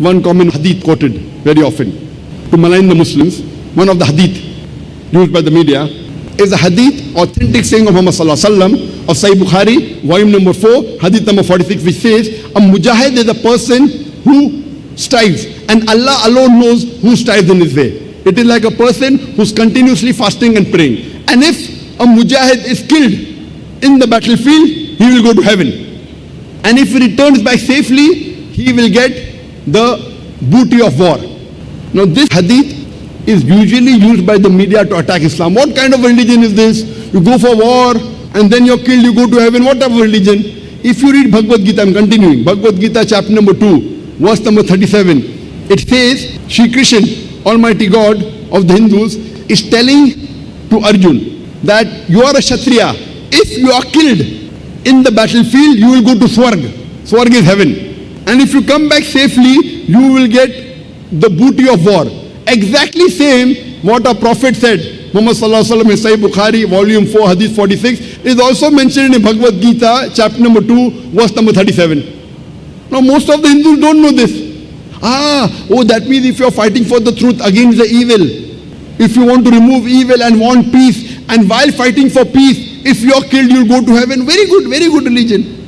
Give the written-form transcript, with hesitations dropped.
one common hadith quoted very often to malign the Muslims. One of the hadith used by the media is a hadith, authentic saying of Muhammad sallallahu alaihi wasallam of Sahih Bukhari, volume number 4, hadith number 46, which says, a mujahid is a person who strives, and Allah alone knows who strives in his way. It is like a person who's continuously fasting and praying. And if a mujahid is killed in the battlefield, he will go to heaven. And if he returns back safely, he will get the booty of war. Now this hadith is usually used by the media to attack Islam. What kind of religion is this? You go for war and then you're killed, you go to heaven. What type of religion? If you read Bhagavad Gita, I'm continuing, Bhagavad Gita chapter number 2, verse number 37, it says, Shri Krishna, Almighty God of the Hindus, is telling to Arjun that you are a Kshatriya. If you are killed in the battlefield, you will go to Swarg. Swarg is heaven. And if you come back safely, you will get the booty of war. Exactly same what our Prophet said. Muhammad sallallahu alaihi wasallam in Sahih Bukhari, volume 4, hadith 46, is also mentioned in Bhagavad Gita, chapter number 2, verse number 37. Now most of the Hindus don't know this. That means if you are fighting for the truth against the evil, if you want to remove evil and want peace, and while fighting for peace, if you are killed, you will go to heaven. Very good religion.